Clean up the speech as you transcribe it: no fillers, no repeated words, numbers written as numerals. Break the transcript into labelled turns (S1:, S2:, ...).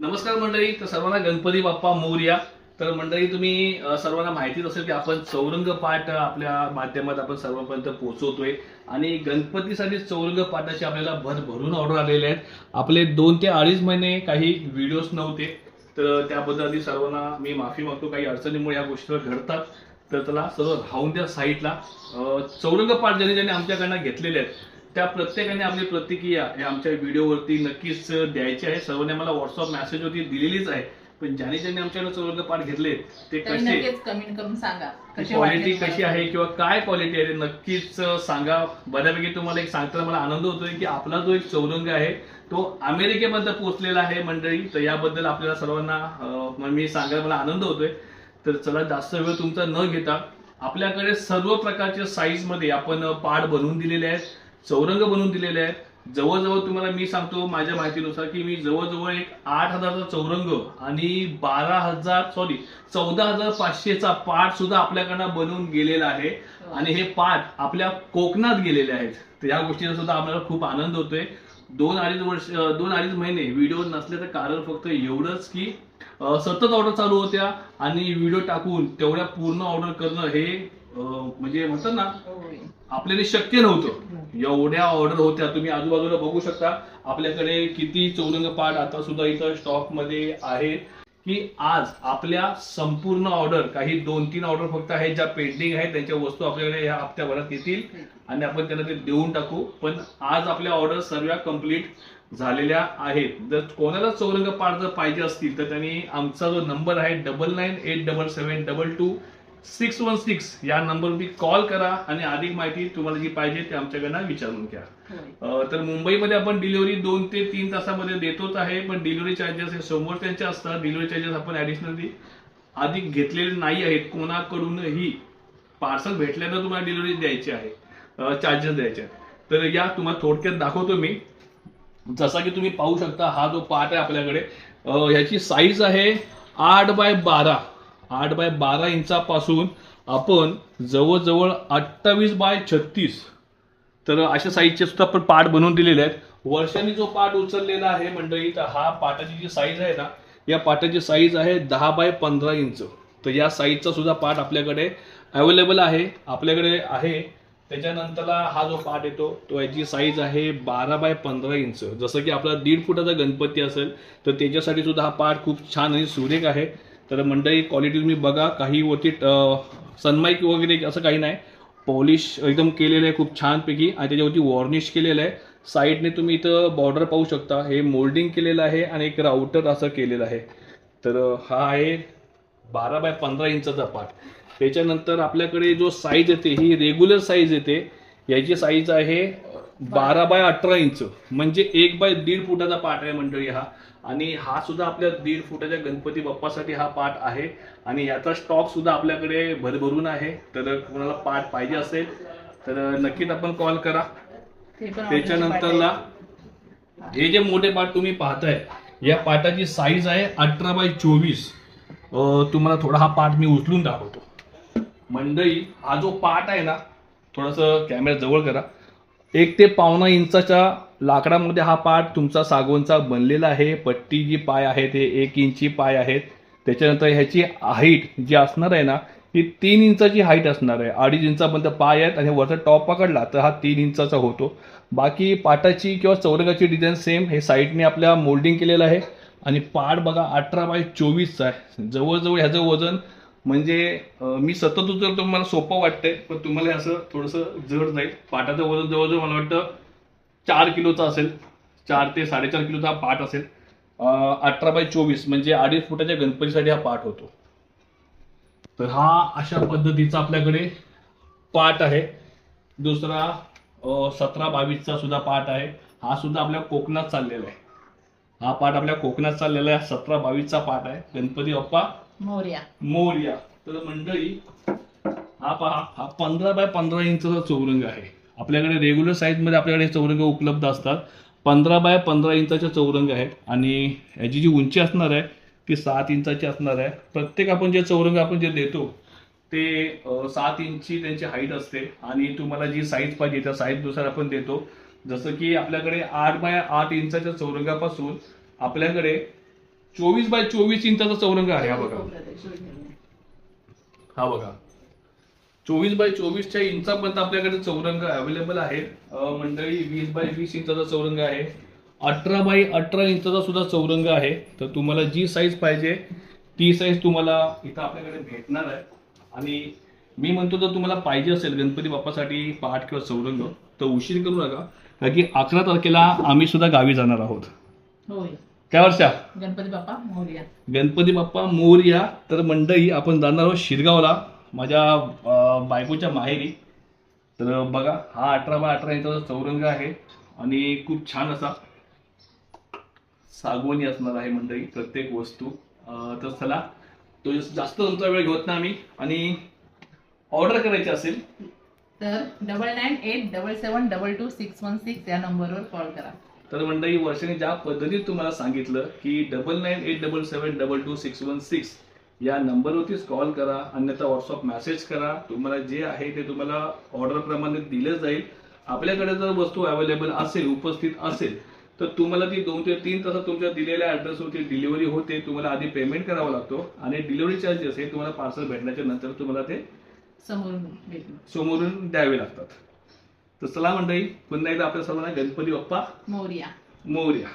S1: नमस्कार मंडळी. तर सर्वांना गणपती बाप्पा मोरया. तर मंडळी तुम्ही सर्वांना माहितीच असेल की आपण चौरंग पाठ आपल्या माध्यमात आपण सर्वांपर्यंत पोहोचवतोय आणि गणपतीसाठी चौरंग पाठाची आपल्याला भरभरून ऑर्डर आलेले आहेत. आपले 2 ते 2.5 महिने काही व्हिडिओज नव्हते, तर त्याबद्दल आधी सर्वांना मी माफी मागतो. काही अडचणीमुळे या गोष्टी घडतात, तर त्याला सर्व राहून द्या साईडला. चौरंग पाठ ज्यांनी ज्यांनी आमच्याकडनं घेतलेले आहेत त्या प्रत्येकाने आपली प्रतिक्रिया या आमच्या व्हिडिओवरती नक्कीच द्यायची आहे. सर्वांनी मला व्हॉट्सअप मेसेज होती दिलेलीच आहे, पण ज्याने ज्यांनी आमच्याकडे चौरंग पाठ घेतले ते कसे,
S2: कमेंट करून सांगा
S1: क्वालिटी कशी आहे किंवा काय क्वालिटी आहे नक्कीच सांगा. बऱ्यापैकी तुम्हाला एक सांगताना मला आनंद होतोय की आपला जो एक चौरंग आहे तो अमेरिकेमध्ये पोहोचलेला आहे मंडळी. तर याबद्दल आपल्याला सर्वांना मी सांगायला मला आनंद होतोय. तर चला जास्त वेळ तुमचा न घेता आपल्याकडे सर्व प्रकारच्या साईज मध्ये आपण पाठ बनवून दिलेले आहेत, चौरंग बनवून दिलेले आहेत. जवळजवळ तुम्हाला मी सांगतो माझ्या माहितीनुसार की मी जवळजवळ एक 8,000चा चौरंग आणि 14,500चा पाठ सुद्धा आपल्याकडनं बनवून गेलेला आहे आणि हे पाठ आपल्या कोकणात गेलेले आहेत. तर या गोष्टीचा सुद्धा आपल्याला खूप आनंद होतोय. 2-2.5 महिने व्हिडिओ नसल्याचं कारण फक्त एवढंच की सतत ऑर्डर चालू होत्या आणि व्हिडिओ टाकून तेवढ्या पूर्ण ऑर्डर करणं हे म्हणजे म्हणतात ना आपल्याला शक्य नव्हतं. एवढ्या ऑर्डर होत्या, तुम्ही आजूबाजूला बघू शकता आपल्याकडे किती चौरंग पाठ आता सुद्धा इथं स्टॉक मध्ये आहे. की आज आपल्या संपूर्ण ऑर्डर काही 2-3 ऑर्डर फक्त आहेत ज्या पेंडिंग आहेत, त्यांच्या वस्तू आपल्याकडे या हप्त्याभरात येतील आणि आपण त्यांना ते देऊन टाकू. पण आज आपल्या ऑर्डर सर्व कंप्लीट झालेल्या आहेत. जर कोणाला चौरंग पाठ जर पाहिजे असतील तर त्यांनी आमचा जो नंबर आहे 9987722616 या नंबरवरती कॉल करा आणि अधिक माहिती तुम्हाला जी पाहिजे ते आमच्याकडनं विचारून घ्या. तर मुंबईमध्ये आपण डिलिव्हरी 2 ते 3 तासामध्ये देतोच आहे, पण डिलिव्हरी चार्जेस हे समोरच्यांचे असतात. डिलिव्हरी चार्जेस आपण ऍडिशनली अधिक घेतलेले नाही आहेत. कोणाकडूनही पार्सल भेटल्यानं तुम्हाला डिलिव्हरी द्यायची आहे, चार्जेस द्यायचे आहेत. तर या तुम्हाला थोडक्यात दाखवतो मी. जसा की तुम्ही पाहू शकता हा जो पार्ट आहे आपल्याकडे ह्याची साईज आहे 8x12 इंचापासून आपण जवळजवळ 28x36 तर अशा साईजचे सुद्धा आपण पार्ट बनवून दिलेले आहेत. वर्षांनी जो पार्ट उचललेला आहे मंडळी, तर हा पाटाची जी साईज आहे ना, या पाटाची साईज आहे 10x15 इंच. तर या साईजचा सुद्धा पार्ट आपल्याकडे अवेलेबल आहे, आपल्याकडे आहे. त्याच्यानंतरला हा जो पार्ट येतो तो याची साईज आहे 12x15 इंच. जसं की आपला 1.5 फुटाचा गणपती असेल तर त्याच्यासाठी सुद्धा हा पार्ट खूप छान आणि सुरेख आहे. तर मंडळी क्वालिटी तुम्ही बघा, काही वरती सनमाईक वगैरे असं काही नाही, पॉलिश एकदम केलेलं आहे खूप छानपैकी आणि त्याच्यावरती वॉर्निश केलेलं आहे. साईडने तुम्ही इथं बॉर्डर पाहू शकता, हे मोल्डिंग केलेलं आहे आणि एक राउटर असं केलेलं आहे. तर हा आहे 12x15 इंचाचा पार्ट. त्याच्यानंतर आपल्याकडे जो साईज येते ही रेग्युलर साईज येते. याची साईज आहे 12x18 इंच, म्हणजे 1x1.5 फुटाचा पार्ट आहे मंडळी हा. आणि हा सुद्धा आपल्या 1.5 फुटाच्या गणपती बाप्पासाठी हा पार्ट आहे आणि याचा स्टॉक सुद्धा आपल्याकडे भरभरून आहे. तर कोणाला पार्ट पाहिजे असेल तर नक्कीच आपण कॉल करा. त्याच्यानंतरला हे जे मोठे पार्ट तुम्ही पाहताय या पार्टाची साईज आहे 18x24. तुम्हाला थोडा हा पार्ट मी उचलून दाखवतो मंडळी. हा जो पार्ट आहे ना, थोडंसं कॅमेरा जवळ करा, 1 ते 1.25 इंचाच्या लाकडामध्ये हा पार्ट तुमचा सागवानचा बनलेला आहे. पट्टी जी पाय आहेत हे 1 इंची पाय आहेत. त्याच्यानंतर ह्याची हाईट जी असणार आहे ना ही 3 इंचाची हाईट असणार आहे. 2.5 इंचापर्यंत पाय आहेत आणि वरचा टॉप पकडला तर हा 3 इंचाचा होतो. बाकी पाटाची किंवा चौरंगाची डिझाईन सेम, हे साईडने आपल्या मोल्डिंग केलेलं आहे आणि पार्ट बघा 18x24चा आहे. जवळजवळ ह्याचं वजन म्हणजे मी सतत उचलतो मला सोपं वाटतंय, पण तुम्हाला असं थोडंसं जड जाईल. पाटाचं वजन जवळजवळ मला वाटतं 4 किलोचा असेल, 4 ते 4.5 किलोचा हा पाट असेल. 18x24 म्हणजे 2.5 फुटाच्या गणपतीसाठी हा पाट होतो. तर हा अशा पद्धतीचा आपल्याकडे पाट आहे. दुसरा 17-22चा सुद्धा पाट आहे. हा सुद्धा आपल्या कोकणात चाललेला आहे. हा पाट आपल्या कोकणात चाललेला आहे. 17-22चा पाट आहे. गणपती बाप्पा मोरया. तर मंडळी हा पहा, हा 15x15 इंचचा चौरंग आहे. आपल्याकडे रेग्युलर साईज मध्ये आपल्याकडे चौरंग उपलब्ध असतात. 15x15 इंचाचे चौरंग आहेत आणि याची जी उंची असणार आहे ती 7 इंचाची असणार आहे. प्रत्येक आपण जे चौरंग आपण जे देतो ते 7 इंची त्यांची हाईट असते आणि तुम्हाला जी साईज पाहिजे त्या साईजनुसार आपण देतो. जसं की आपल्याकडे 8x8 इंचाच्या चौरंगापासून आपल्याकडे 24 बाय 24 इंचाचा चौरंग आहे. हा बघा, हा बघा 24 बाय 24च्या इंचापर्यंत आपल्याकडे चौरंग अवेलेबल आहे. मंडळी 20 बाय 20 इंचाचा चौरंग आहे. 18 बाय 18 इंचाचा सुद्धा चौरंग आहे. तर तुम्हाला जी साईज पाहिजे ती साईज तुम्हाला इथं आपल्याकडे भेटणार आहे. आणि मी म्हणतो जर तुम्हाला पाहिजे असेल गणपती बाप्पासाठी पाट किंवा चौरंग तर उशीर करू नका, कारण की 11 तारखेला आम्ही सुद्धा गावी जाणार आहोत.
S2: होय.
S1: काय वर्षा?
S2: गणपती बाप्पा मोरया.
S1: गणपती बाप्पा मोरया. तर मंडळी आपण जाणार आहोत शिरगावला, माझ्या बायकोच्या माहेरी. तर बघा, हा 18 बाय 18 इंचाचा चौरंग आहे आणि खूप छान असा सागवानी असणार आहे मंडळी प्रत्येक वस्तू. तर चला, तो जास्त तुमचा वेळ घेत ना आम्ही. आणि ऑर्डर करायची असेल
S2: तर 9987722616 या नंबरवर कॉल करा.
S1: तर मंडळी वर्षाने ज्या पद्धतीत तुम्हाला सांगितलं की 9987722616 या नंबरवरतीच कॉल करा, अन्यथा व्हॉट्सअप मेसेज करा. तुम्हाला जे आहे ते तुम्हाला ऑर्डर प्रमाणे दिलं जाईल. आपल्याकडे जर वस्तू अवेलेबल असेल, उपस्थित असेल, तर तुम्हाला ती 2 ते 3 तासात तुमच्या दिलेल्या ऍड्रेसवरती डिलिव्हरी होते. तुम्हाला आधी पेमेंट करावा लागतो आणि डिलिव्हरी चार्ज असेल तुम्हाला पार्सल भेटण्याच्या नंतर तुम्हाला ते समोरून द्यावे लागतात. तर चला मंडळी, पुन्हा एकदा आपल्या सर्वांना गणपती बाप्पा
S2: मोरया.
S1: मोरया.